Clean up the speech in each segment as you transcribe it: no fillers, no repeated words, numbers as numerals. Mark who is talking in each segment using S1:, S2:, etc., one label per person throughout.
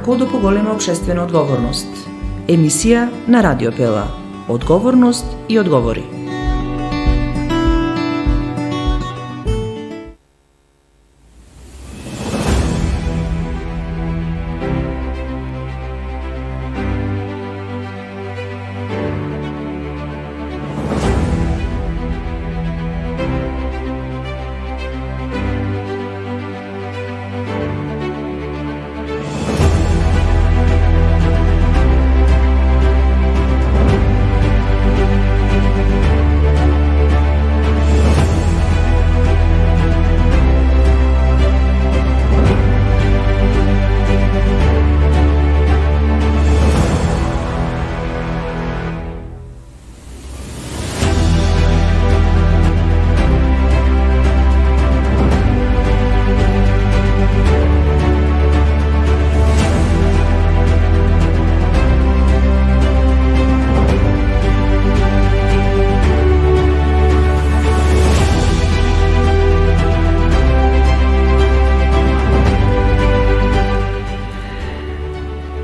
S1: како до поголема општествена одговорност. Емисија на Радио Пела. Одговорност и одговори.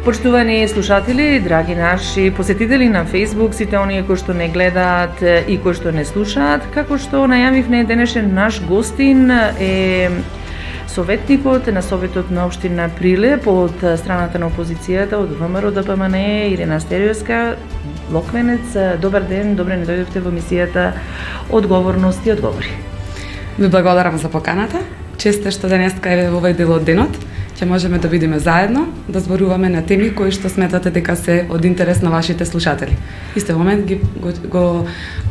S2: Почитувани слушатели, драги наши посетители на Facebook, сите оние кои што не гледаат и кои што не слушаат, како што најавивме, денешен наш гостин е советникот на Советот на општина Прилеп од страната на опозицијата од ВМРО ДПМН Ирена Стериовска. Локвенец, добар ден, добре не дојдовте во емисијата Одговорност и одговори.
S3: Ви благодарам за поканата. Често што денеска е во овој дел од денот, ќе можеме да бидеме заедно, да зборуваме на теми кои што сметате дека се од интерес на вашите слушатели. Исто момент го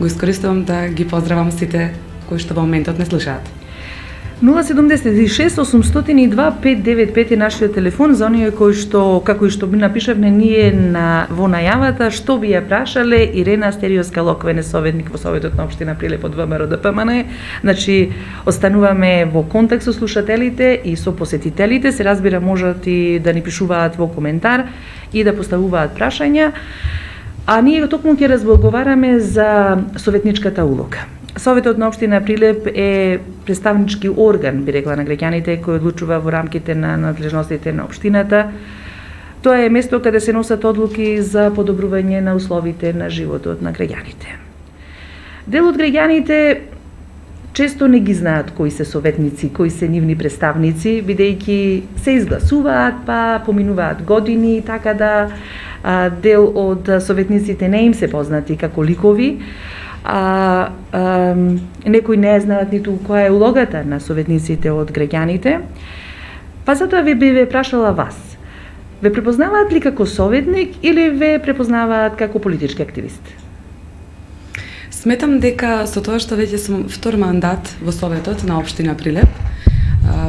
S3: искористувам да ги поздравам сите кои што во моментот не слушаат.
S2: 076 802 595 е нашиот телефон за оние кои што, како и што би напишавме ние во најавата, што би ја прашале Ирена Стериовска Локвенец, советник во Советот на општина Прилеп од ВМРО ДПМН. Значи, остануваме во контакт со слушателите и со посетителите, се разбира можат и да ни пишуваат во коментар и да поставуваат прашања. А ние токму ќе разговараме за советничката улога. Советот на општина Прилеп е представнички орган, би рекла, на граѓаните кој одлучува во рамките на надлежностите на општината. Тоа е место каде се носат одлуки за подобрување на условите на животот на граѓаните. Дел од граѓаните често не ги знаат кои се советници, кои се нивни представници, бидејќи се изгласуваат, па поминуваат години, така да дел од советниците не им се познати како ликови, некои не знаат ниту која е улогата на советниците од граѓаните. Па затоа би ве прашала вас, ве препознаваат ли како советник или ве препознаваат како политички активист?
S3: Сметам дека со тоа што веќе сум втор мандат во Советот на општина Прилеп,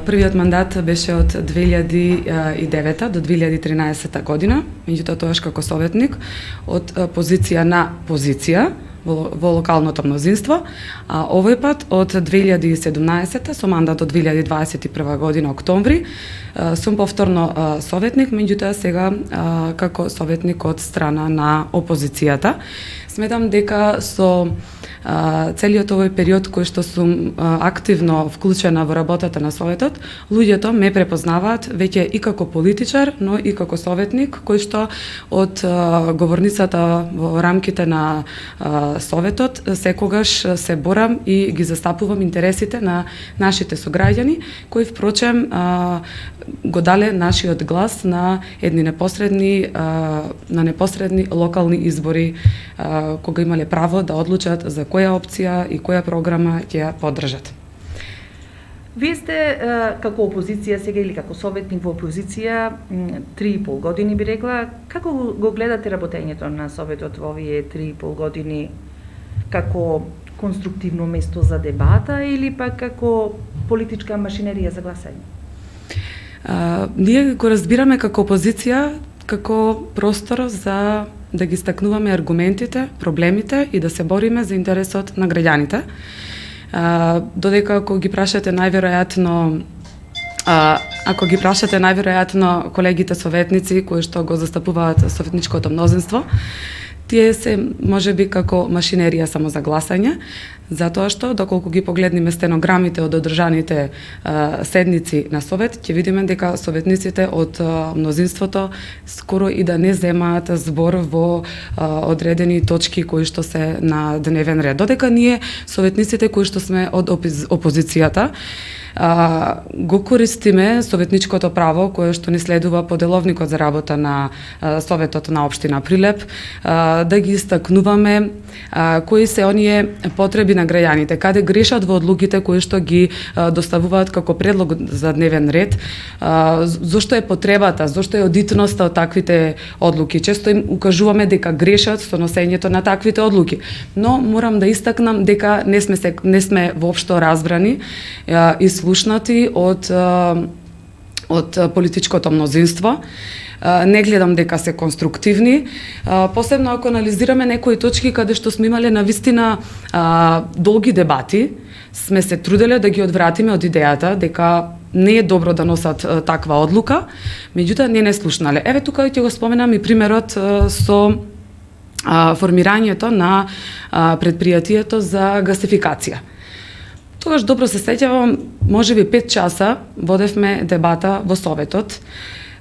S3: првиот мандат беше од 2009 до 2013 година, меѓутоа тоаш како советник од позиција на позиција во локалното мнозинство, а овој пат од 2017 со мандат од 2021 година октомври сум повторно советник, меѓутоа сега како советник од страна на опозицијата. Сметам дека со целиот овој период кој што сум активно вклучена во работата на Советот, луѓето ме препознаваат веќе и како политичар, но и како советник, кој што од говорницата во рамките на Советот секогаш се борам и ги застапувам интересите на нашите сограѓани, кои впрочем го дале нашиот глас на едни непосредни локални избори, кога имале право да одлучат за која опција и која програма ќе ја поддржат.
S2: Вие сте како опозиција сега или како советник во опозиција 3,5 години би рекла. Како го гледате работењето на Советот во овие 3,5 години? Како конструктивно место за дебата или пак како политичка машинерија за гласање?
S3: Ние го разбираме како опозиција како простор за да ги стакнуваме аргументите, проблемите и да се бориме за интересот на граѓаните. Додека ако ги прашате најверојатно колегите советници кои што го застапуваат советничкото мнозинство, Тие се можеби како машинерија само за гласање, затоа што доколку ги погледнеме стенограмите од одржаните седници на совет, ќе видиме дека советниците од мнозинството скоро и да не земаат збор во одредени точки кои што се на дневен ред. Додека ние советниците кои што сме од опозицијата го користиме советничкото право кое што ни следува по деловникот за работа на Советот на општина Прилеп, да ги истакнуваме кои се оние потреби на граѓаните, каде грешат во одлуките кои што ги доставуваат како предлог за дневен ред, зошто е потребата, зошто е одитноста од таквите одлуки. Често им укажуваме дека грешат со носењето на таквите одлуки, но морам да истакнам дека не сме воопшто разбрани и слушнати од политичкото мнозинство. Не гледам дека се конструктивни, посебно ако анализираме некои точки каде што сме имале навистина долги дебати, сме се труделе да ги одвратиме од идејата дека не е добро да носат таква одлука, меѓутоа не слушнале. Еве тука ќе го споменам и примерот со формирањето на предпријатието за гасификација. Тогаш добро се сеќавам, можеби 5 часа водевме дебата во Советот.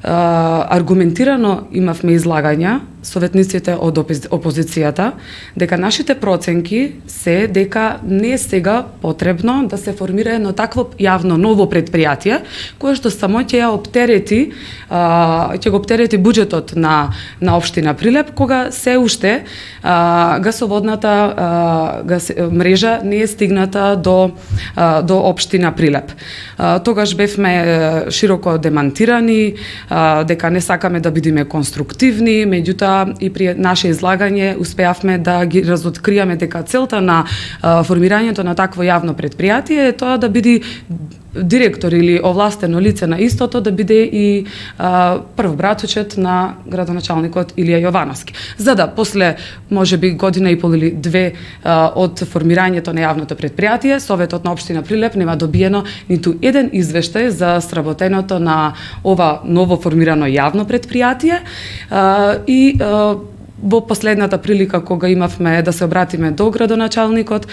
S3: Аргументирано имавме излагања, советниците од опозицијата, дека нашите проценки се дека не е сега потребно да се формира едно такво јавно ново предпријатие, кое што само ќе ја оптерети, ќе го оптерети буџетот на општина Прилеп, кога се уште гасоводната мрежа не е стигната до општина Прилеп. Тогаш бевме широко демантирани, дека не сакаме да бидеме конструктивни, меѓутоа и при наше излагање успеавме да ги разоткриеме дека целта на формирањето на такво јавно предпријатие е тоа да биде директор или овластено лице на истото, да биде и прв братучет на градоначалникот Илија Јовановски. За да после можеби година и пол или две од формирањето на јавното предпријатие, Советот на општина Прилеп нема добиено ниту еден извештај за сработеното на ова ново формирано јавно предпријатие и во последната прилика кога имавме да се обратиме до градоначалникот,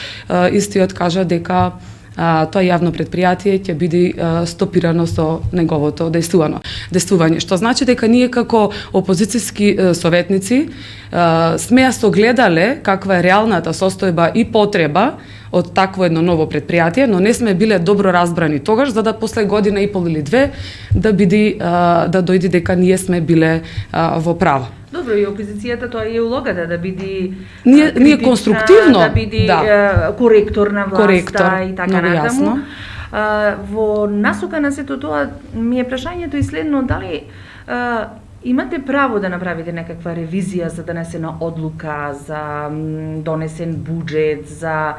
S3: истиот кажа дека тоа јавно предпријатие ќе биде стопирано со неговото дејствување. Што значи дека ние како опозицијски советници сме ја согледале каква е реалната состојба и потреба од такво едно ново предпријатие, но не сме биле добро разбрани тогаш, за да после година и пол или две да дојде дека ние сме биле во право.
S2: Добро, и опозицијата тоа е улогата да биде
S3: ние конструктивно,
S2: да биде коректор на власта и така натаму. Во насока на сето тоа ми е прашањето и следно, дали имате право да направите некаква ревизија за донесена одлука, за донесен буџет, за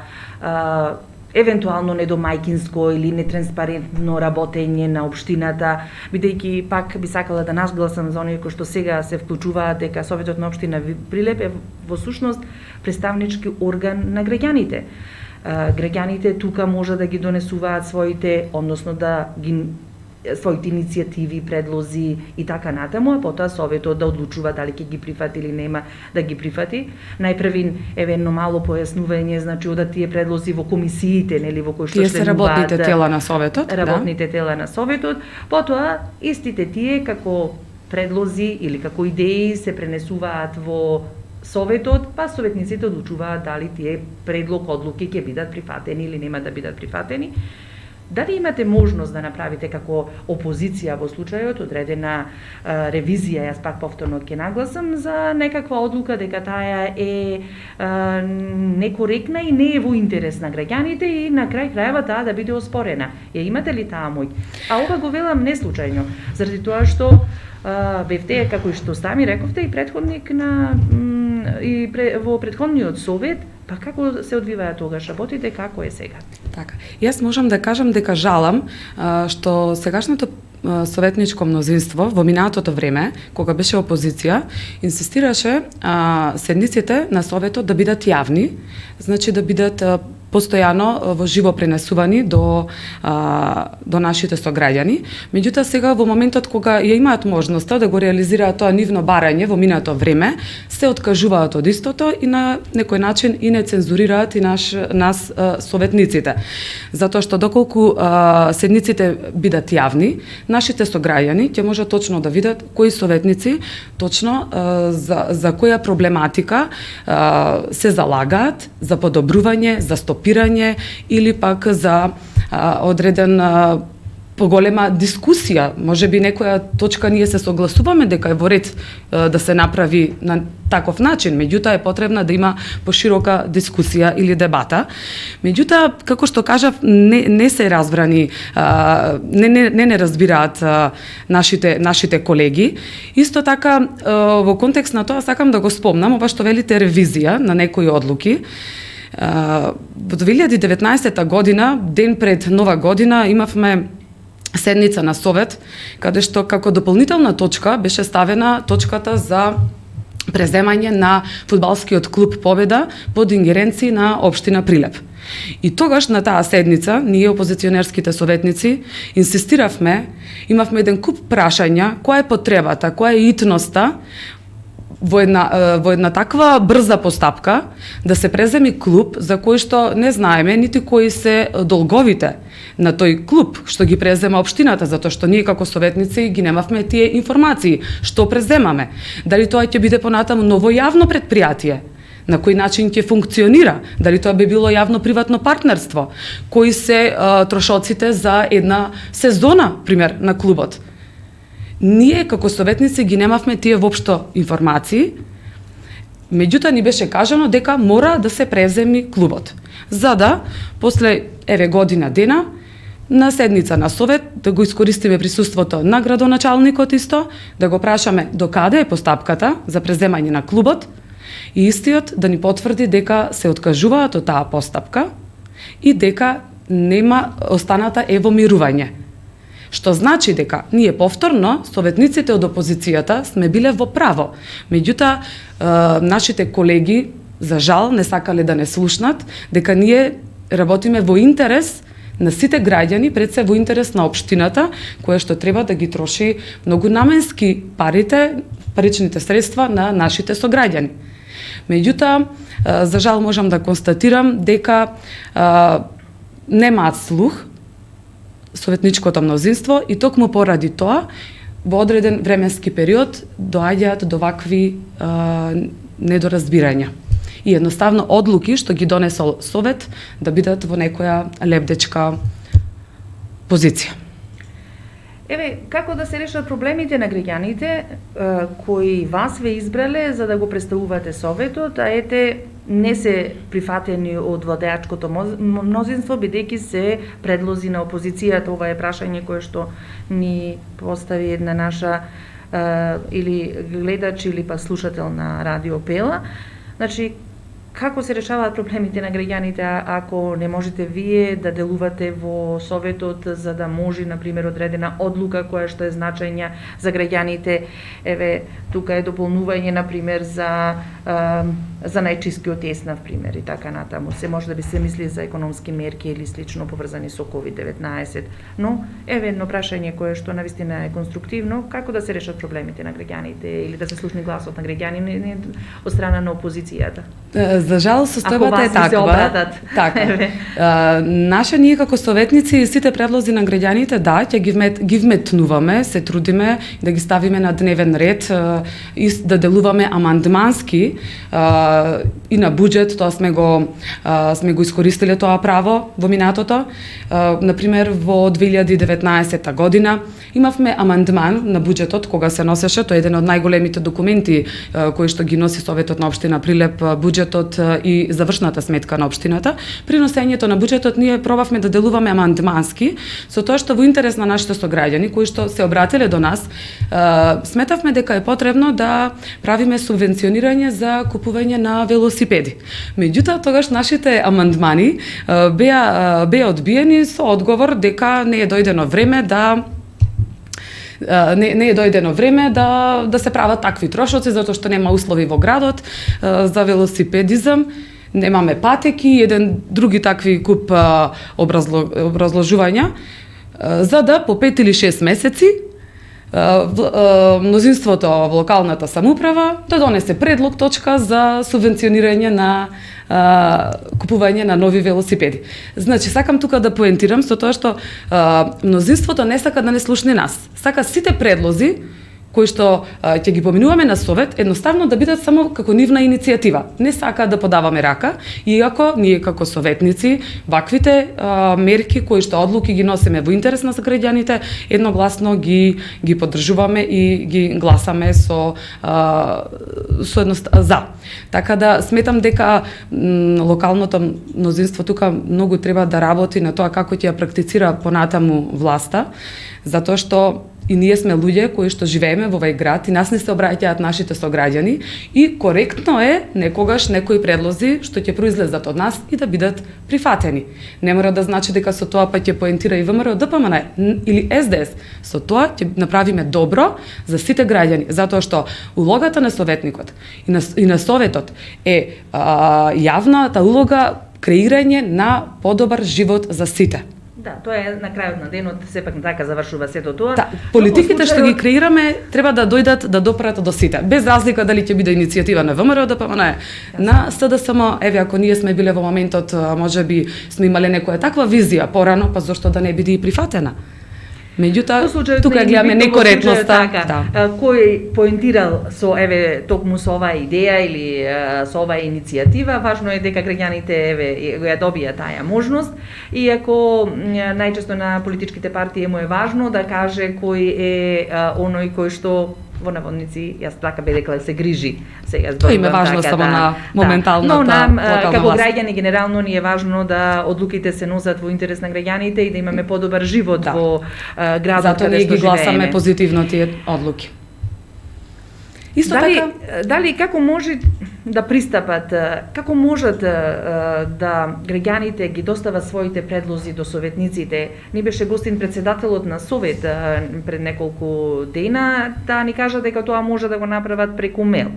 S2: евентуално недомајкинско или нетранспарентно работење на општината, бидејќи пак би сакала да нагласам за оние кои што сега се вклучуваат дека Советот на општина Прилеп е во сушност представнички орган на граѓаните. Граѓаните тука може да ги донесуваат своите, односно да ги своите иницијативи, предлози и така натаму, а потоа Советот да одлучува дали ќе ги прифати или нема да ги прифати. Најпрви едно мало појаснување, значи од тие предлози во комисиите, нели, во кои што
S3: тие се работните тела на Советот,
S2: работните тела на Советот, потоа истите тие како предлози или како идеи се пренесуваат во Советот, па советниците одлучуваат дали тие предлог одлуки ќе бидат прифатени или нема да бидат прифатени. Дали имате можност да направите како опозиција во случајот одредена ревизија, јас пак повторно ќе нагласам, за некаква одлука дека таа е некоректна и не е во интерес на граѓаните и на крај крајава таа да биде оспорена. Ја имате ли таа мој? А ова го велам не случајно, заради тоа што бевте, како што сами рековте, и претходник во претходниот совет, па како се одвиваат тогаш работите, како е сега?
S3: Така. Јас можам да кажам дека жалам што сегашното советничко мнозинство во минатото време, кога беше опозиција, инсистираше седниците на Советот да бидат јавни, значи да бидат постојано во живо пренесувани до нашите сограѓани. Меѓутоа сега во моментот кога ја имаат можноста да го реализираат тоа нивно барање во минато време, се откажуваат од истото и на некој начин и не цензурираат и нас советниците. Затоа што доколку седниците бидат јавни, нашите сограѓани ќе можат точно да видат кои советници точно за која проблематика се залагаат за подобрување, за стопирање или пак за одреден поголема дискусија. Може би некоја точка ние се согласуваме дека е во ред да се направи на таков начин, меѓутоа е потребна да има поширока дискусија или дебата. Меѓутоа, како што кажав, не се разбрани, не разбираат нашите колеги. Исто така, во контекст на тоа сакам да го спомнам, ова што велите ревизија на некои одлуки. Во 2019 година, ден пред Нова година, имавме седница на Совет, каде што како дополнителна точка беше ставена точката за преземање на фудбалскиот клуб Победа под ингеренции на општина Прилеп. И тогаш на таа седница, ние опозиционерските советници, инсистиравме, имавме еден куп прашања, која е потребата, која е итноста во една таква брза постапка да се преземи клуб за кој што не знаеме нити кои се долговите на тој клуб што ги презема општината, затоа што ние како советници ги немавме тие информации, што преземаме. Дали тоа ќе биде понатаму ново јавно предпријатие, на кој начин ќе функционира, дали тоа би било јавно-приватно партнерство, кои се трошоците за една сезона, пример, на клубот. Ние како советници ги немавме тие воопшто информации, меѓутоа ни беше кажано дека мора да се преземи клубот. За да, после година дена, на седница на Совет, да го искористиме присуството на градоначалникот исто, да го прашаме до каде е постапката за преземање на клубот и истиот да ни потврди дека се откажуваат од таа постапка и дека нема останата е во мирување. Што значи дека ние повторно, советниците од опозицијата, сме биле во право. Меѓутоа, нашите колеги, за жал, не сакале да не слушнат, дека ние работиме во интерес на сите граѓани, пред се во интерес на општината, која што треба да ги троши многу наменски паричните средства на нашите сограѓани. Меѓутоа, за жал можам да констатирам дека немаат слух советничкото мнозинство и токму поради тоа во одреден временски период доаѓаат до вакви недоразбирања. И едноставно одлуки што ги донесол Совет да бидат во некоја лебдечка позиција.
S2: Еве, како да се решат проблемите на граѓаните кои вас ве избрале за да го представувате Советот, а ете не се прифатени од владеачкото мнозинство, бидејќи се предлози на опозицијата. Ова е прашање кое што ни постави една наша или гледач или па слушател на Радио Пела. Значи, како се решаваат проблемите на граѓаните ако не можете вие да делувате во Советот за да може, например, одредена одлука која што е значајна за граѓаните? Еве, тука е дополнување, например, за најчистиот тест, например, и така натаму. Се може да би се мисли за економски мерки или слично поврзани со COVID-19. Но, еве едно прашање кое што навистина е конструктивно, како да се решат проблемите на граѓаните или да се слушне гласот на граѓани од страна на опозицијата?
S3: За жал, состојбата е таква. Така. Наша ние како советници и сите предлози на граѓаните, да, ќе ги вметнуваме, се трудиме да ги ставиме на дневен ред и да делуваме амандмански и на буџет, тоа сме го искористиле тоа право во минатото. Например, во 2019 година имавме амандман на буџетот кога се носеше, тоа е еден од најголемите документи кои што ги носи Советот на општина Прилеп, буџетот и завршната сметка на општината. При носењето на буџетот ние пробавме да делуваме амандмански, со тоа што во интерес на нашите сограѓани кои што се обратиле до нас, сметавме дека е потребно да правиме субвенционирање за купување на велосипеди. Меѓутоа, тогаш нашите амандмани беа одбиени со одговор дека не е дојдено време да се прават такви трошоци, затоа што нема услови во градот за велосипедизам. немаме патеки, еден други такви куп образложувања, за да по 5 или 6 месеци мнозинството во локалната самоуправа да донесе предлог точка за субвенционирање на купување на нови велосипеди. Значи, сакам тука да поентирам со тоа што мнозинството не сака да не слушне нас. Сака сите предлози кои што ќе ги поминуваме на совет, едноставно да бидат само како нивна иницијатива. Не сака да подаваме рака, иако ние како советници ваквите мерки кои што одлуки ги носиме во интерес на граѓаните, едногласно ги поддржуваме и ги гласаме со за. Така да сметам дека локалното мнозинство тука многу треба да работи на тоа како ќе ја практицира понатаму власта, затоа што и ние сме луѓе кои што живееме во овој град и нас не се обраќаат нашите сограѓани и коректно е некогаш некои предлози што ќе произлезат од нас и да бидат прифатени. Не мора да значи дека со тоа па ќе поентира и ВМРО, ДПМН или СДС. Со тоа ќе направиме добро за сите граѓани, затоа што улогата на советникот и на советот е јавната улога креирање на подобар живот за сите.
S2: Да, тоа е на крајот на денот, сепак така завршува сето тоа.
S3: Да, политиките што ги креираме треба да дојдат да допрат до сите, без разлика дали ќе биде иницијатива на ВМРО, ДПМН, на СДСМ. Еве, ако ние сме биле во моментот, можеби сме имале некоја таква визија порано, па зошто да не биде и прифатена? Меѓутоа, тука гледаме некоректноста.
S2: Кој поентирал со токму со оваа идеја или со оваа иницијатива, важно е дека граѓаните ја добија таа можност, иако најчесто на политичките партии му е важно да каже кој е оној кој што во наводници, јас така бе дека се грижи. Сега
S3: тоа им е важно така, само на моменталната
S2: но нам како
S3: власт.
S2: граѓани генерално ни е важно да одлуките се носат во интерес на граѓаните и да имаме подобар живот во градот каде што живееме. Затоа ние
S3: ги гласаме позитивно тие одлуки. Исто
S2: дали како може да пристапат, како можат да граѓаните ги достават своите предлози до советниците? Ни беше гостин председателот на совет пред неколку дена да ни кажа дека тоа може да го направат преку мејл.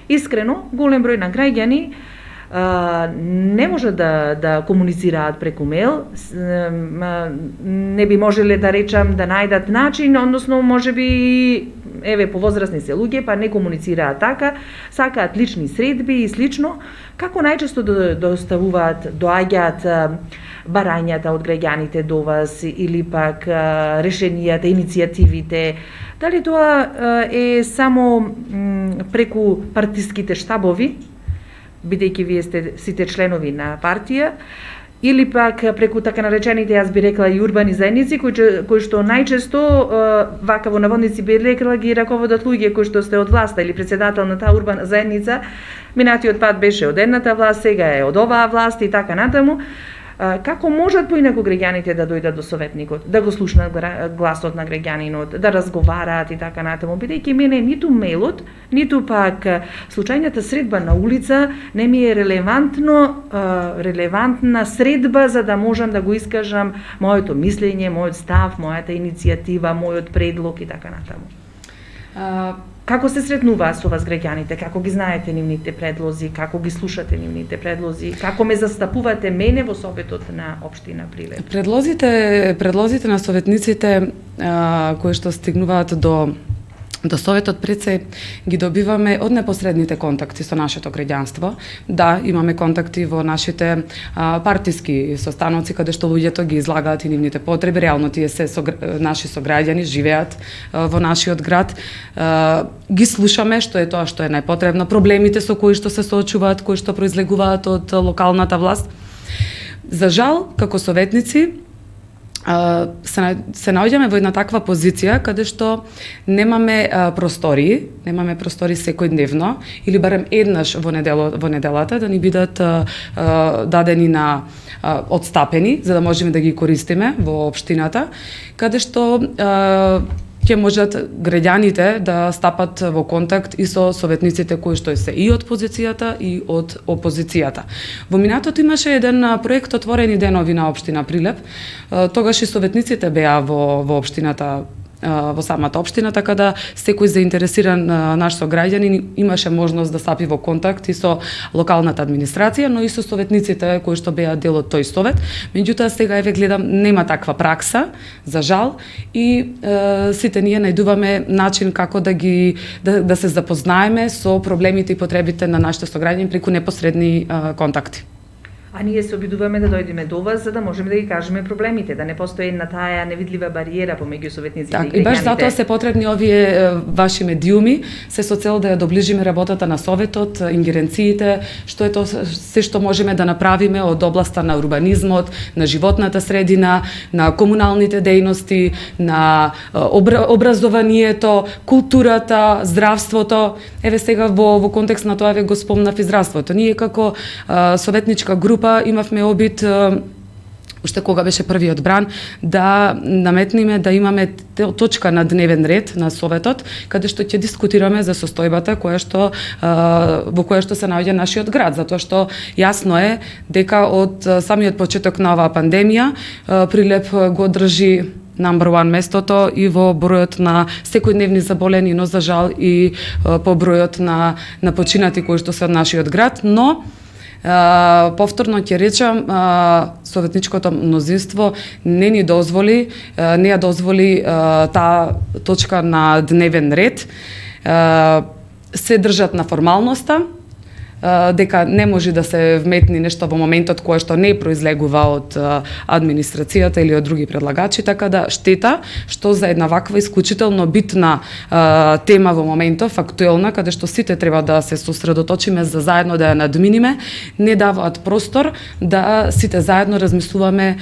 S2: Искрено, голем број на граѓани не може да комуницираат преку мејл, не би можеле да речам да најдат начин, односно можеби повозрасни се луѓе, па не комуницираат така, сакаат лични средби и слично. Како најчесто доставуваат, доаѓаат барањата од граѓаните до вас или пак решенијата, иницијативите? Дали тоа е само преку партиските штабови, бидејќи вие сте сите членови на партија, или пак преку така наречените, јас би рекла, и урбани заедници, кои што најчесто, вака во наводници би рекла, ги раководат луѓе кои што сте од власта или председател на таа урбана заедница, минатиот пат беше од едната власт, сега е од оваа власт и така натаму. Како можат поинаку граѓаните да дојдат до советникот, да го слушнат гласот на граѓанинот, да разговараат и така натаму, бидејќи мене ниту мејлот, ниту пак случајната средба на улица не ми е релевантна средба за да можам да го искажам моето мислење, мојот став, мојата иницијатива, мојот предлог и така натаму. Како се сретнуваат со вас граѓаните? Како ги знаете нивните предлози? Како ги слушате нивните предлози? Како ме застапувате мене во советот на општина Прилеп?
S3: Предлозите на советниците кои што стигнуваат до советот пред се ги добиваме од непосредните контакти со нашето граѓанство. Да, имаме контакти во нашите партиски состаноци каде што луѓето ги излагаат и нивните потреби. Реално тие се наши сограѓани, живеат во нашиот град. Ги слушаме што е тоа што е најпотребно, проблемите со кои што се соочуваат, кои што произлегуваат од локалната власт. За жал, како советници, се наоѓаме во една таква позиција каде што немаме простории секојдневно или барем еднаш во неделата да ни бидат дадени на одстапени за да можеме да ги користиме во општината, каде што ќе можат граѓаните да стапат во контакт и со советниците кои што се и од позицијата и од опозицијата. Во минатото имаше еден проект Отворени денови на општина Прилеп. Тогаш и советниците беа во општината во самата општина, така да секој заинтересиран наш сограѓанин имаше можност да стапи во контакт и со локалната администрација, но и со советниците кои што беа дел од тој совет. Меѓутоа сега еве гледам нема таква пракса, за жал, и сите ние најдуваме начин како да се запознаеме со проблемите и потребите на нашите сограѓани преку непосредни контакти.
S2: А ние се обидуваме да дојдеме до вас за да можеме да ги кажеме проблемите, да не постои една таа невидлива бариера помеѓу советниците и граѓаните.
S3: И баш затоа се потребни овие ваши медиуми, се со цел да ја доближиме работата на советот, ингеренциите, што е тоа се што можеме да направиме од областа на урбанизмот, на животната средина, на комуналните дејности, на образованието, културата, здравството. Еве сега во контекст на тоа го спомнав и здравството. Ние како советничка група имавме обид, уште кога беше првиот бран, да наметниме да имаме точка на дневен ред на советот, каде што ќе дискутираме за состојбата во која што се наоѓа нашиот град, затоа што јасно е дека од самиот почеток на оваа пандемија Прилеп го држи number one местото и во бројот на секојдневни заболени, но за жал и по бројот на починати кои што се од нашиот град, но повторно ќе речам, советничкото мнозинство не ја дозволи таа точка на дневен ред. Се држат на формалноста, дека не може да се вметни нешто во моментот кое што не произлегува од администрацијата или од други предлагачи, така да штета што за една ваква исклучително битна тема во моментов, актуелна, каде што сите треба да се сосредоточиме за заедно да ја надминиме, не даваат простор да сите заедно размислуваме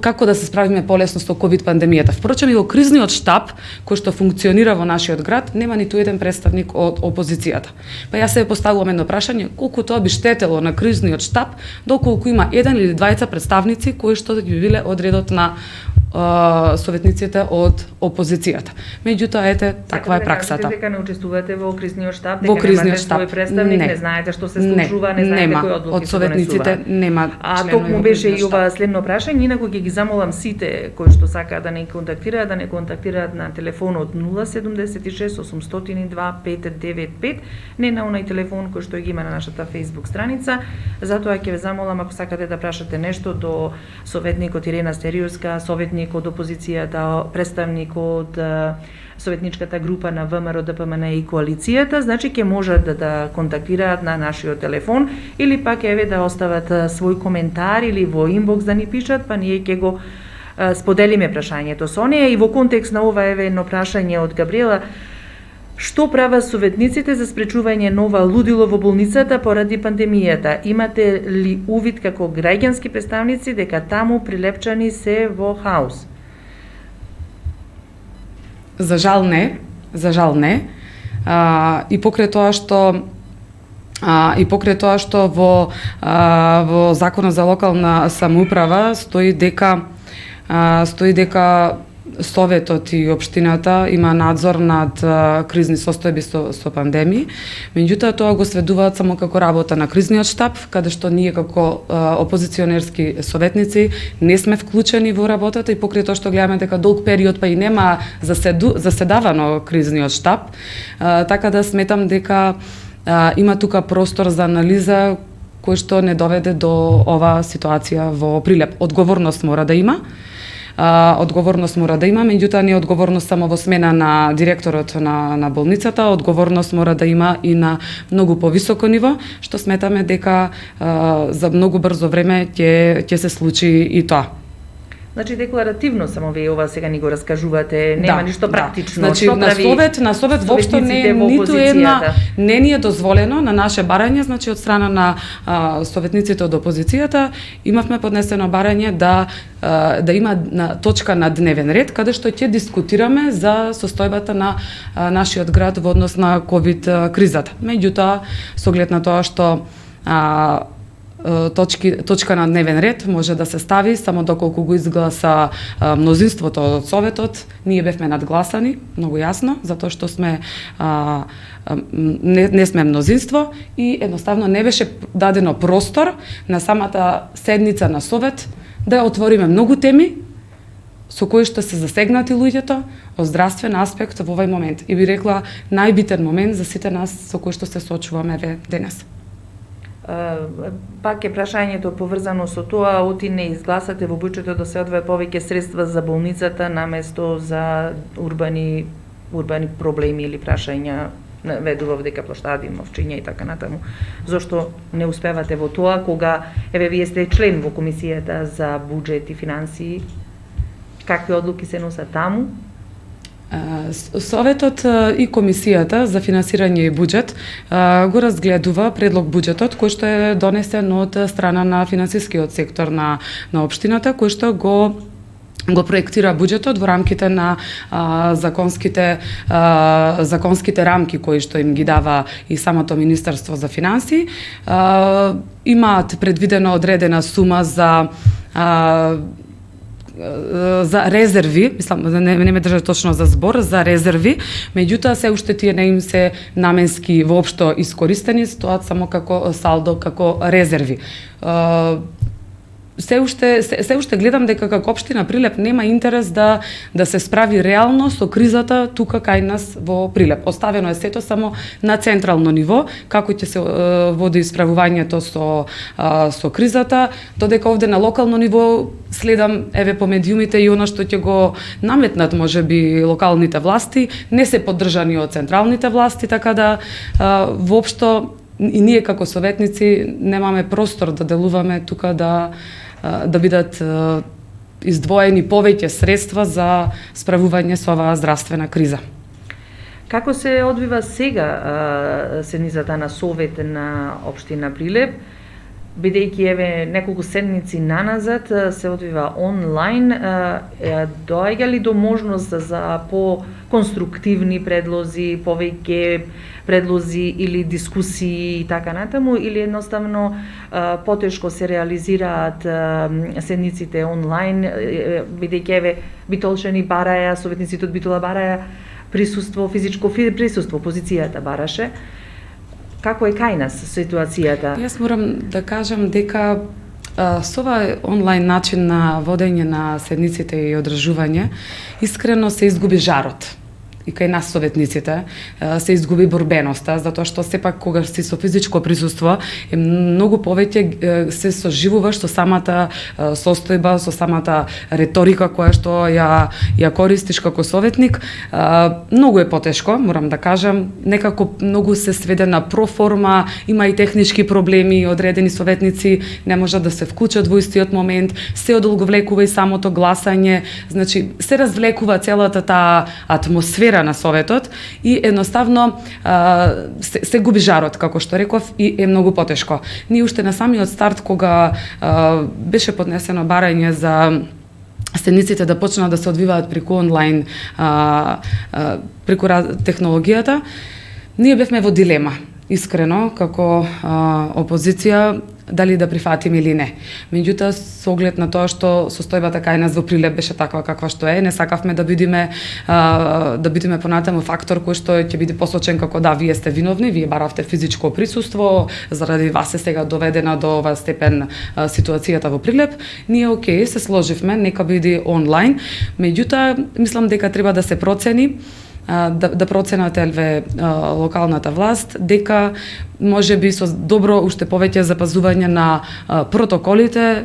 S3: како да се справиме полесно со ковид пандемијата. Впрочем, и во кризниот штаб кој што функционира во нашиот град нема ниту еден представник од опозицијата. Па јас се поставувам едно прашање: колку тоа би штетело на кризниот штаб доколку има еден или двајца представници кои што ги биле од редот на советниците од опозицијата. Меѓутоа, ете, таква е праксата.
S2: Дека не учествувате во кризниот штаб, дека немате свој представник, не знаете што се случува, не знаете кои одлуки се донесуваат. Од советниците нема. А токму беше и ова следно прашање, инаку ќе ги замолам сите кои што сакаат да не контактираат, да не контактираат на телефонот 076 802 595, не на онај телефон кој што ги има на нашата Facebook страница. Затоа ќе ве замолам, ако сакате да прашате нешто до советникот Ирена Стериуска, советник од опозицијата, представник од советничката група на ВМРО, ДПМН и коалицијата, значи ќе можат да контактираат на нашиот телефон или пак еве да остават свој коментар или во инбокс да ни пишат, па ние ќе го споделиме прашањето со неа. И во контекст на ова еве едно прашање од Габриела: што прават советниците за спречување нова лудило во болницата поради пандемијата? Имате ли увид како граѓански представници дека таму Прилепчани се во хаос?
S3: За жал не. И покрај тоа што во Законот за локална самоуправа стои дека Советот и општината има надзор над кризни состојби со пандемии. Меѓутоа тоа го сведуваат само како работа на кризниот штаб, каде што ние како опозиционерски советници не сме вклучени во работата и покрај тоа што гледаме дека долг период па и нема заседавано кризниот штаб, така да сметам дека има тука простор за анализа кој што не доведе до оваа ситуација во Прилеп. Одговорност мора да има, меѓутоа не одговорност само во смена на директорот на болницата, одговорност мора да има и на многу повисоко ниво, што сметаме дека за многу брзо време ќе се случи и тоа.
S2: Значи декларативно само вие ова сега ни го раскажувате, нема ништо практично.
S3: Значи
S2: што
S3: на совет воопшто не ниту една не ни е дозволено на наше барање, значи од страна на советниците од опозицијата имавме поднесено барање да има точка на дневен ред каде што ќе дискутираме за состојбата на нашиот град во однос на ковид кризата. Меѓутоа, со оглед на тоа што точка на дневен ред може да се стави само доколку го изгласа мнозинството од Советот. Ние бевме надгласани, многу јасно, затоа што сме не сме мнозинство и едноставно не беше дадено простор на самата седница на Совет да отвориме многу теми со кои што се засегнати луѓето од здравствен аспект во овој момент. И би рекла најбитен момент за сите нас со кои што се соочуваме денес.
S2: Пак е прашањето поврзано со тоа, оти не изгласате во буџетот да се одвои повеќе средства за болницата наместо за урбани проблеми или прашања, ведував дека плоштади, мовчиња и така натаму. Зошто не успевате во тоа кога вие сте член во комисијата за буџет и финансии? Какви одлуки се носат таму?
S3: Советот и комисијата за финансирање и буџет го разгледува предлог буџетот кој што е донесен од страна на финансискиот сектор на општината, кој што го проектира буџетот во рамките на законските рамки кои што им ги дава и самото Министерство за финансии. Имаат предвидено одредена сума за резерви, мислам, не ме држа точно за збор, за резерви, меѓутоа се уште тие не им се наменски воопшто искористени, стоат само како салдо, како резерви. Се уште гледам дека како општина Прилеп нема интерес да се справи реално со кризата тука кај нас во Прилеп. Оставено е сето само на централно ниво, како ќе се води исправувањето со кризата, додека овде на локално ниво следам по медиумите и она што ќе го наметнат можеби локалните власти, не се поддржани од централните власти, така да воопшто и ние како советници немаме простор да делуваме тука да бидат издвоени повеќе средства за справување со оваа здравствена криза.
S2: Како се одвива сега седницата на Совет на општина Прилеп? Бидејќи неколку седмици наназад се одвива онлайн, доаѓа ли до можност за по-конструктивни предлози, повеќе предлози или дискусии и така натаму, или едноставно потешко се реализираат седниците онлайн, бидејќи Битолчани бараја, советниците од Битола бараја присуство, физичко присуство, позицијата бараше. Како е кај нас ситуацијата?
S3: Јас морам да кажам дека со овој онлайн начин на водење на седниците и одржување, искрено се изгуби жарот. И кај нас советниците се изгуби борбеноста, затоа што сепак кога си со физичко присуство е многу повеќе се соживуваш со самата состојба, со самата реторика која што ја користиш како советник. Многу е потешко, морам да кажам, некако многу се сведе на проформа, има и технички проблеми, одредени советници не можат да се вклучат во истиот момент, се одолговлекува и самото гласање, значи се развлекува целата таа атмосфера на Советот и едноставно се губи жарот, како што реков, и е многу потешко. Ние уште на самиот старт, кога беше поднесено барање за седниците да почнат да се одвиваат преку онлайн, преку технологијата, ние бевме во дилема, искрено, како опозиција, дали да прифатиме или не. Меѓутоа, со оглед на тоа што состојбата кај нас во Прилеп беше таква каква што е, не сакавме да бидеме понатаму фактор кој што ќе биде посочен како да, вие сте виновни, вие баравте физичко присуство, заради вас е сега доведена до ова степен ситуацијата во Прилеп. Ние окей, се сложивме, нека биде онлайн, меѓутоа, мислам дека треба да се процени, да проценате локалната власт, дека може би со добро уште повеќе запазување на протоколите,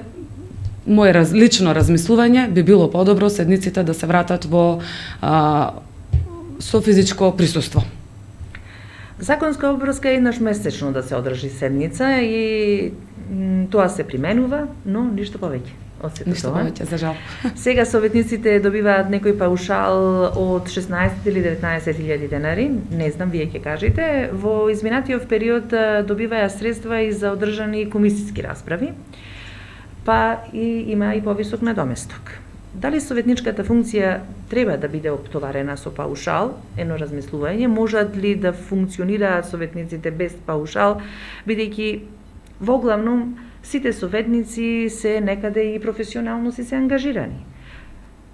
S3: моје лично размислување би било подобро седниците да се вратат со физичко присуство.
S2: Законска обврска е еднаш месечно да се одржи седница и тоа се применува, но ништо повеќе.
S3: Ништо повеќе, за жал.
S2: Сега советниците добиваат некој паушал од 16 или 19.000 денари, не знам, вие ќе кажете. Во изминатиот период добиваја средства и за одржани комисиски расправи, па и има и повисок надоместок. Дали советничката функција треба да биде оптоварена со паушал? Едно размислување. Можат ли да функционираат советниците без паушал, бидејќи во главном сите советници се некаде и професионално се ангажирани.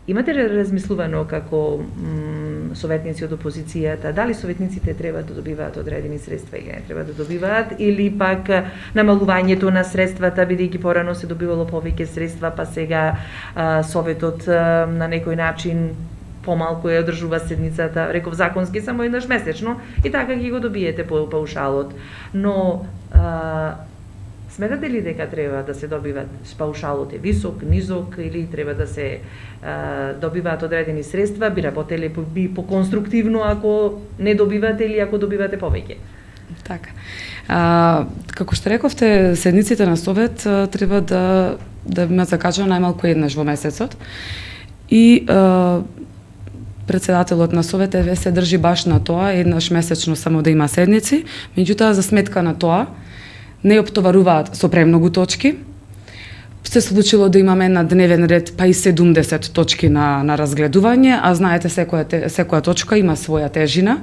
S2: Имате ли размислувано како советници од опозицијата, дали советниците треба да добиваат одредени средства или не треба да добиваат, или пак намалувањето на средствата, бидејќи порано се добивало повеќе средства, па сега советот на некој начин помалку ја одржува седницата, реков законски само еднаш месечно и така ги го добиете по паушалот. Но сметате ли дека треба да се добиват паушалот е висок, низок или треба да се добиваат одредени средства, би работеле по конструктивно ако не добивате или ако добивате повеќе?
S3: Така. Како што рековте, седниците на совет треба да имаат закажано најмалку еднаш во месецот. И председателот на совет се држи баш на тоа, еднаш месечно само да има седници, меѓутоа за сметка на тоа не оптоваруваат со премногу точки. Се случило да имаме на дневен ред па и 70 точки на разгледување, а знаете секоја точка има своја тежина,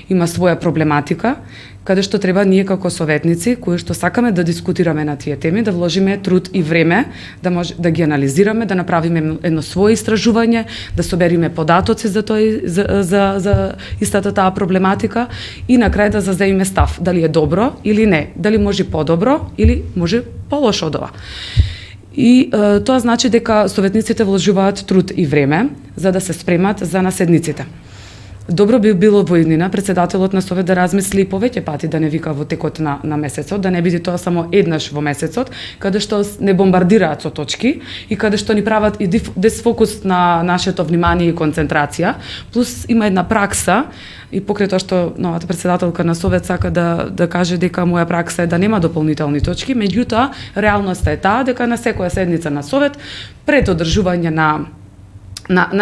S3: има своја проблематика, каде што треба ние како советници, кои што сакаме да дискутираме на тие теми, да вложиме труд и време, да ги анализираме, да направиме едно свое истражување, да собериме податоци за истата таа проблематика и на крај да заземиме став, дали е добро или не, дали може подобро или може полошо од ова. И тоа значи дека советниците вложуваат труд и време за да се спремат за наседниците. Добро би било во иднина председателот на совет да размисли повеќе пати да не вика во текот на месецот, да не биде тоа само еднаш во месецот, каде што не бомбардираат со точки и каде што ни прават и дисфокус на нашето внимание и концентрација. Плюс има една пракса и покрај тоа што новата председателка на совет сака да каже дека моја пракса е да нема дополнителни точки, меѓутоа реалноста е таа дека на секоја седница на совет пред одржување на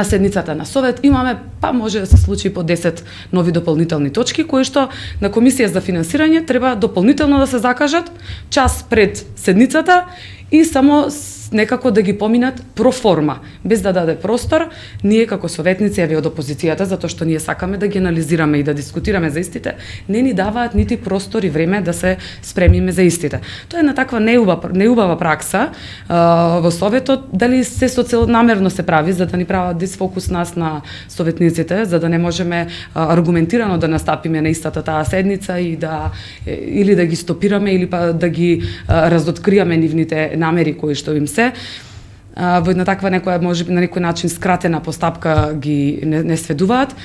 S3: седницата на совет имаме, па може да се случи по 10 нови дополнителни точки, кои што на комисија за финансирање треба дополнително да се закажат час пред седницата и само некако да ги поминат проформа, без да даде простор ние како советници, еве од опозицијата, затоа што ние сакаме да ги анализираме и да дискутираме за истите, не ни даваат нити простор и време да се спремиме за истите. Тоа е една таква неубава пракса во советот, дали се соцелнамерно се прави за да ни прават дисфокус нас на советниците, за да не можеме аргументирано да настапиме на истата таа седница и или да ги стопираме или па да ги разоткриеме нивните намери кои што им се во една таква некоја можеби на некој начин скратена постапка ги не сведуваат.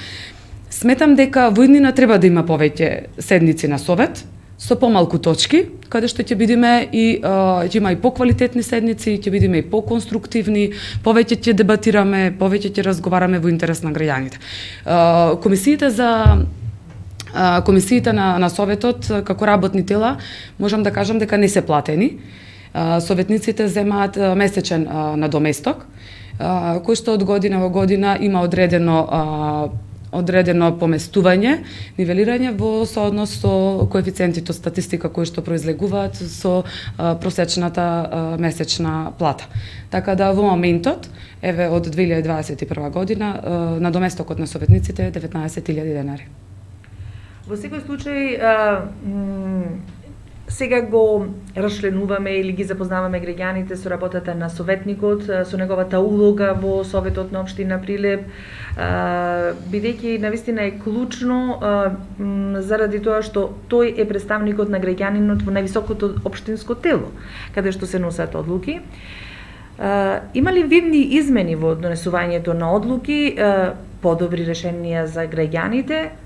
S3: Сметам дека во иднина треба да има повеќе седници на совет со помалку точки, каде што ќе бидеме и ќе има и поквалитетни седници, ќе бидеме и поконструктивни, повеќе ќе дебатираме, повеќе ќе разговараме во интерес на граѓаните. Комисиите на советот како работни тела можам да кажам дека не се платени. Советниците земаат месечен надоместок, кој што од година во година има одредено поместување, нивелирање во сооднос со коефициентите од статистика кои што произлегуваат со просечната месечна плата. Така да во моментот, еве од 2021 година, надоместокот на советниците е 19.000 денари.
S2: Во секој случај, сега го расчленуваме или ги запознаваме граѓаните со работата на советникот, со неговата улога во Советот на општина Прилеп, бидејќи навистина е клучно заради тоа што тој е представникот на граѓанинот во највисокото општинско тело, каде што се носат одлуки. Има ли видни измени во донесувањето на одлуки, подобри решенија за граѓаните,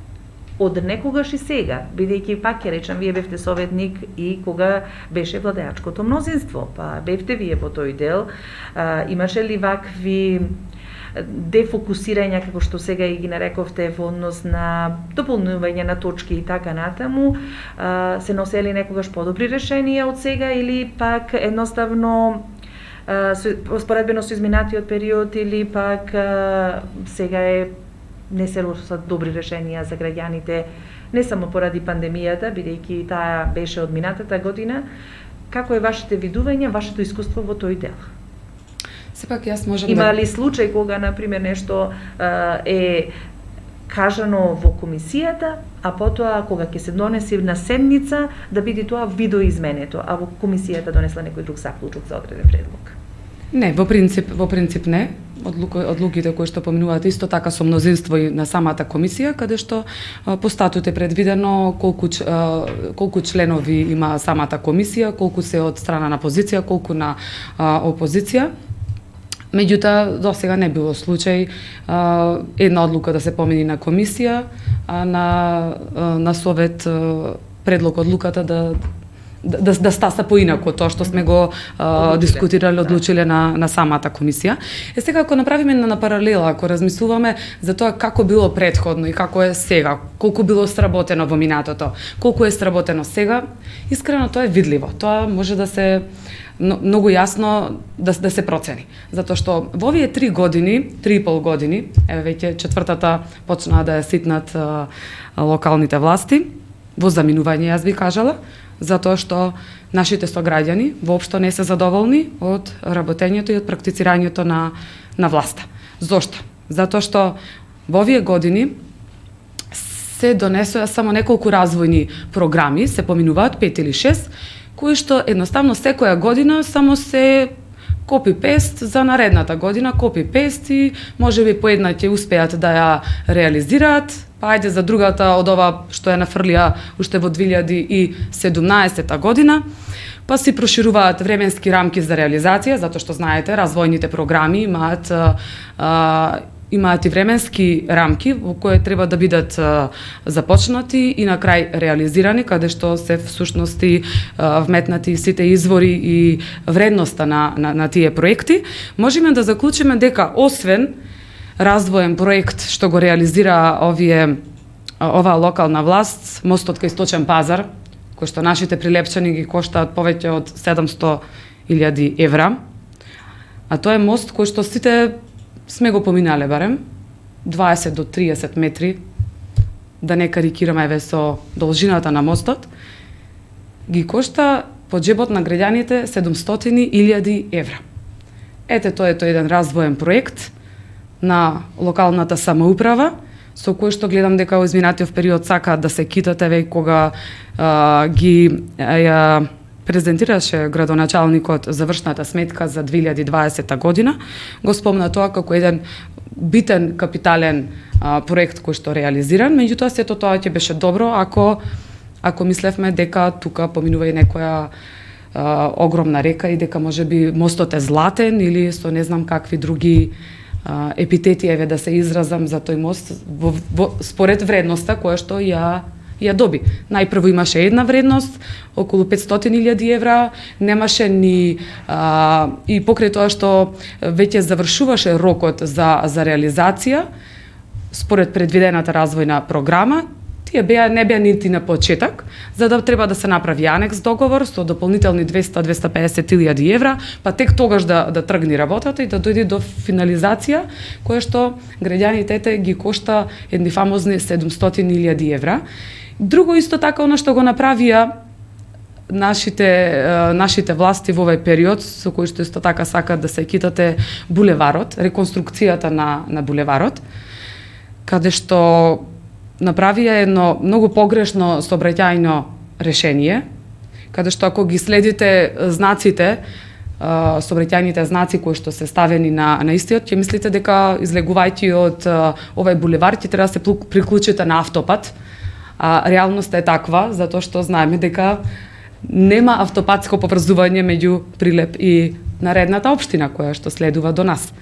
S2: од некогаш и сега, бидејќи пак ќе речам, вие бевте советник и кога беше владеачкото мнозинство, па бевте вие по тој дел, имаше ли вакви дефокусирања, како што сега и ги нарековте, во однос на дополнување на точки и така натаму, се носели некогаш подобри решенија од сега или пак едноставно споредбено со изминатиот период или пак сега не се носат добри решенија за граѓаните, не само поради пандемијата, бидејќи таа беше од минатата година. Како е вашите видувања, вашето искуство во тој дел?
S3: Сепак јас можам
S2: Има ли случај кога, например, нешто е кажано во комисијата, а потоа кога ќе се донеси на седница да биде тоа видоизменето, а во комисијата донесла некој друг заклучок за одреден предлог?
S3: Не, во принцип не. одлуките кои што поминуваат исто така со мнозинство и на самата комисија, каде што по статут е предвидено колку членови има самата комисија, колку се од страна на позиција, колку на опозиција. Меѓутоа, до сега не било случај една одлука да се помени на комисија, а на совет предлог одлуката да стаса поинаку тоа што сме го дискутирали, одлучиле на самата комисија. Сега ако направиме на паралела, ако размислуваме за тоа како било претходно и како е сега, колку било сработено во минатото, колку е сработено сега, искрено тоа е видливо. Тоа може да се многу јасно да се процени. Затоа што во овие 3 и пол години, веќе четвртата почнаа да ја ситнат локалните власти, во заминување јас би кажала, затоа што нашите сограѓани воопшто не се задоволни од работењето и од практицирањето на власта. Зошто? Затоа што во овие години се донесоа само неколку развојни програми, се поминуваат 5 или 6, кои што едноставно секоја година само се копи-пест за наредната година, копи-пест и можеби по една ќе успеат да ја реализираат, па ајде за другата од ова што ја нафрлија уште во 2017 година, па си прошируваат временски рамки за реализација, затоа што знаете, развојните програми имаат и временски рамки во кои треба да бидат започнати и на крај реализирани, каде што се всушности вметнати сите извори и вредноста на тие проекти. Можеме да заклучиме дека освен развоен проект што го реализира оваа локална власт, мостот кај Сточен пазар, кој што нашите прилепчани ги коштаат повеќе од 700.000 евра, а тоа е мост кој што сите сме го поминале барем, 20 до 30 метри, да не карикираме еве со должината на мостот, ги кошта по джебот на граѓаните 700.000 евра. Ете, тоа е еден развоен проект на локалната самоуправа, со кој што гледам дека во изминатиот период сакаат да се китат, еве кога ја презентираше градоначалникот завршната сметка за 2020 година, го спомна тоа како еден битен капитален проект кој што реализиран, меѓутоа сето тоа ќе беше добро ако мислевме дека тука поминува и некоја огромна река и дека можеби мостот е златен или со не знам какви други епитети еве да се изразам за тој мост според вредноста која што ја доби. Најпрво имаше една вредност, околу 500.000 евра, немаше ни и покрај тоа што веќе завршуваше рокот за реализација, според предвидената развојна програма, тие не беа нити на почеток, за да треба да се направи анекс договор со дополнителни 200-250.000 евра, па тек тогаш да тргне работата и да дојде до финализација, која што граѓаните ги кошта едни фамозни 700.000 евра. Друго исто така она што го направија нашите власти во овој период, со кој што исто така сакаат да се китате булеварот, реконструкцијата на булеварот, каде што направија едно многу погрешно сообраќајно решение, каде што ако ги следите знаците, сообраќајните знаци кои што се ставени на истиот, ќе мислите дека излегувајќи од овој булевар ќе треба да се приклучите на автопат, а реалноста е таква, затоа што знаеме дека нема автопатско поврзување меѓу Прилеп и наредната општина која што следува до нас.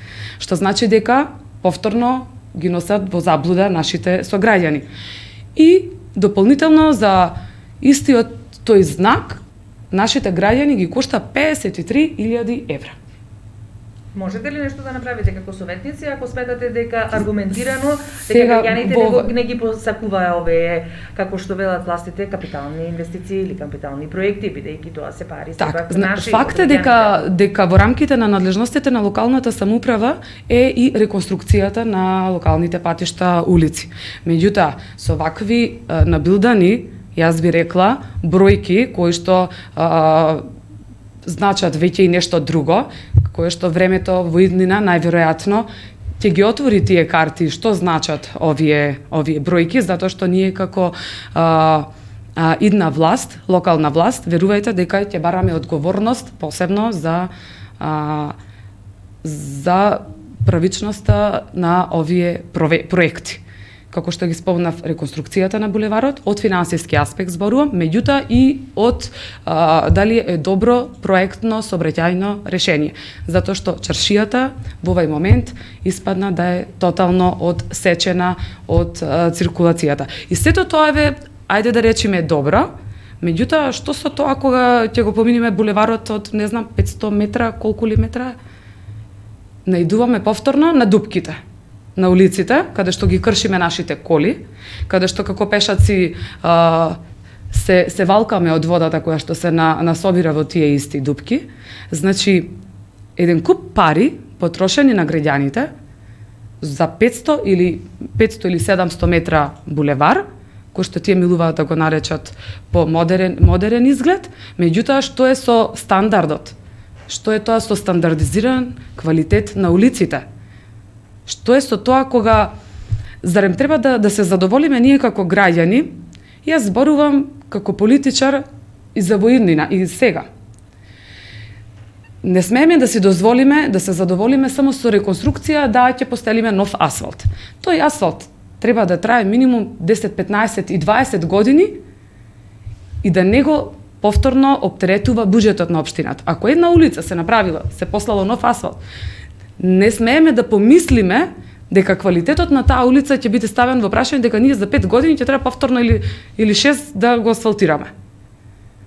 S3: Што значи дека повторно ги носат во заблуда нашите сограѓани. И дополнително за истиот тој знак нашите граѓани ги кошта 53.000 евра.
S2: Можете ли нешто да направите како советници ако сметате дека аргументирано дека граѓаните не ги посакуваа овие, како што велат властите, капитални инвестиции или капитални проекти, бидејќи тоа се пари сепак наши?
S3: Факт е дека во рамките на надлежностите на локалната самоуправа е и реконструкцијата на локалните патишта, улици. Меѓутоа, со вакви набилдани, јас би рекла, бројки кои што значат веќе и нешто друго, кое што времето во иднина најверојатно ќе ги отвори тие карти што значат овие бројки, затоа што ние како идна власт, локална власт, верувајте дека ќе бараме одговорност посебно за правичноста на овие проекти. Како што ги спомнав, реконструкцијата на булеварот, од финансиски аспект зборувам, меѓутоа и од дали е добро проектно сообраќајно решение. Затоа што чаршијата во овој момент испадна да е тотално одсечена од циркулацијата. И сето тоа е, ајде да речеме, добро, меѓутоа што со тоа кога ќе го поминеме булеварот од, не знам, 500 метра, колку ли метра, наидуваме повторно на дупките на улиците, каде што ги кршиме нашите коли, каде што како пешаци се валкаме од водата која што се насобира во тие исти дупки. Значи, еден куп пари потрошени на граѓаните за 500 или 700 метра булевар, кој што тие милуваат да го наречат по модерен изглед, меѓутоа што е со стандардот? Што е тоа со стандардизиран квалитет на улиците? Што е со тоа кога зарем треба да се задоволиме ние како граѓани? Јас зборувам како политичар и за воиднина и сега. Не смееме да си дозволиме да се задоволиме само со реконструкција, да ќе постелиме нов асфалт. Тој асфалт треба да трае минимум 10, 15 и 20 години и да не го повторно оптеретува буџетот на општината. Ако една улица се направила, се послало нов асфалт, не смееме да помислиме дека квалитетот на таа улица ќе биде ставен во прашање, дека ние за 5 години ќе треба повторно или 6 да го асфалтираме.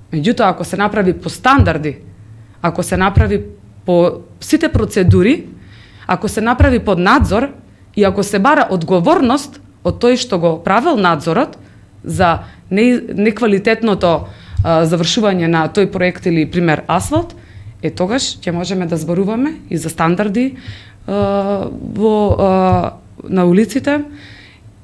S3: Меѓутоа, ако се направи по стандарди, ако се направи по сите процедури, ако се направи под надзор и ако се бара одговорност од тој што го правил надзорот за неквалитетното завршување на тој проект или пример асфалт, тогаш ќе можеме да зборуваме и за стандарди на улиците,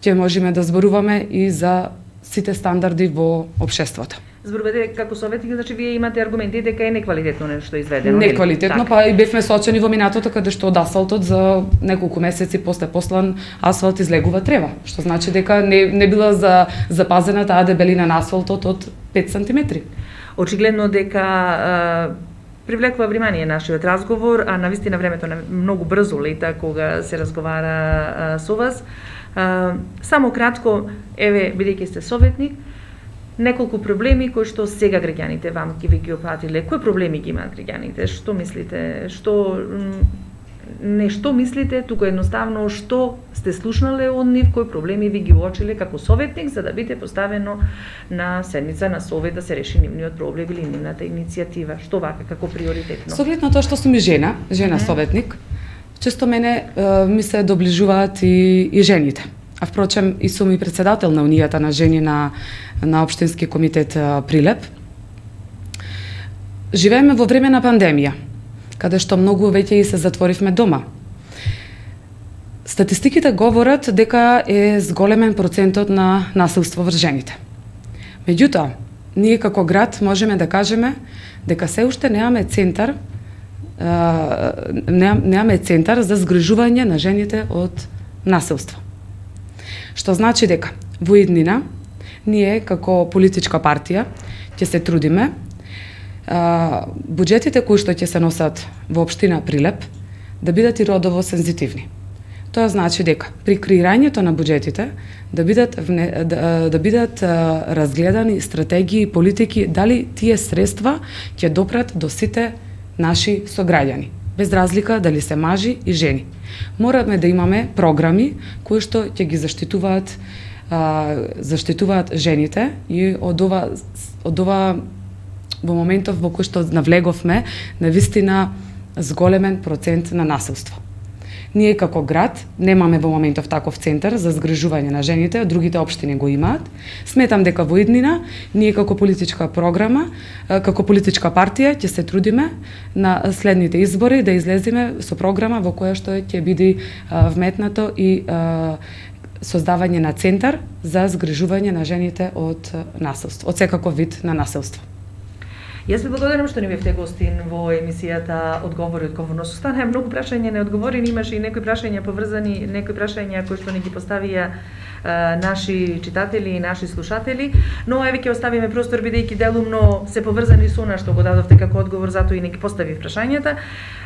S3: ќе можеме да зборуваме и за сите стандарди во општеството.
S2: Зборувате како советник, значи вие имате аргументи дека е неквалитетно нешто изведено.
S3: Неквалитетно, па и бевме соочени во минатото каде што од асфалтот за неколку месеци после послан асфалт излегува трева, што значи дека не била запазена таа дебелина на асфалтот од 5 сантиметри.
S2: Очигледно дека привлекува внимание нашиот разговор, а навистина времето многу брзо лета кога се разговара со вас. Само кратко, еве, бидејќи сте советник, неколку проблеми кои што сега граѓаните вам ги опатиле. Кои проблеми ги имаат граѓаните? Што мислите? Што мислите, туку едноставно што сте слушнале од нив, кои проблеми ви ги уочиле како советник за да биде поставено на седница на совет да се реши нивниот проблем или нивната иницијатива? Што вака како приоритетно?
S3: Со оглед на тоа што сум и жена советник, често мене ми се доближуваат и жените. А впрочем и сум и председател на Унијата на жени на Општински комитет Прилеп. Живееме во време на пандемија, каде што многу веќе и се затворивме дома. Статистиките говорат дека е зголемен процентот на насилство врз жените. Меѓутоа, ние како град можеме да кажеме дека се уште немаме центар за згрижување на жените од насилство. Што значи дека во иднина ние како политичка партија ќе се трудиме буџетите кои што ќе се носат во општина Прилеп да бидат и родово сензитивни. Тоа значи дека при креирањето на буџетите да бидат разгледани стратегии и политики дали тие средства ќе допрат до сите наши сограѓани, без разлика дали се мажи и жени. Мораме да имаме програми кои што ќе ги заштитуваат жените и од ова во моментов во кој што навлеговме на вистина зголемен процент на насилство. Ние како град немаме во моментов таков центар за згрижување на жените, другите општини го имаат. Сметам дека во иднина ние како политичка програма, како политичка партија ќе се трудиме на следните избори да излеземе со програма во која што ќе биде вметнато и создавање на центар за згрижување на жените од насилство, од секаков вид на насилство.
S2: Јас ви благодарам што ни бевте гостин во емисијата Одговори одговорност. Остана многу прашања неодговорени, имаше и некои прашања поврзани, некои прашања кои што ни ги поставија наши читатели и наши слушатели, но еве ќе оставиме простор бидејќи делумно се поврзани со она што го дадовте како одговор, затоа и не ги поставив прашањата.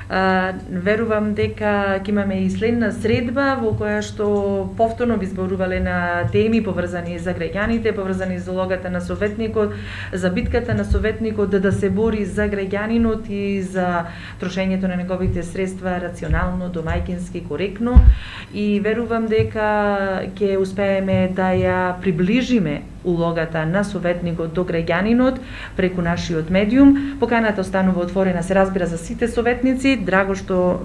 S2: Верувам дека ќе имаме и следна средба во која што повторно би зборувале на теми поврзани за граѓаните, поврзани за улогата на советникот, за битката на советникот да се бори за граѓанинот и за трошењето на неговите средства рационално, домајќински, коректно, и верувам дека ќе успееме да ја приближиме улогата на советникот до граѓанинот преку нашиот медиум. Поканата останува отворена, се разбира, за сите советници. Драго што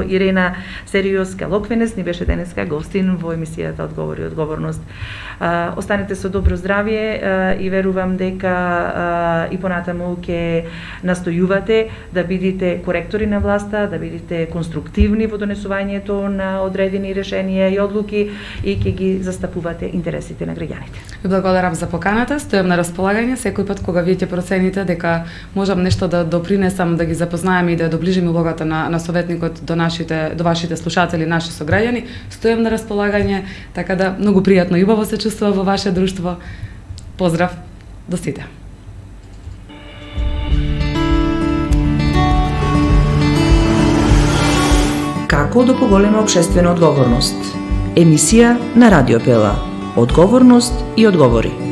S2: Ирена Стериос-Калоквенес ни беше денеска гостин во емисијата Одговори и одговорност. Останете со добро здравје и верувам дека и понатаму ќе настојувате да бидете коректори на власта, да бидете конструктивни во донесувањето на одредени решенија и одлуки и ќе ги застапувате интересите на граѓаните.
S3: Ви благодарам за поканата, стојам на располагање секој пат кога вие ќе процените дека можам нешто да допринесам, да ги запознаем и да доближим улогата на советникот до вашите слушатели, наши сограѓани. Стојам на располагање, така да многу пријатно и убаво се чувствувам во ваше друштво. Поздрав до сите.
S1: Како да поголеме општествена одговорност? Емисија на Радио Пела. Одговорност и одговори.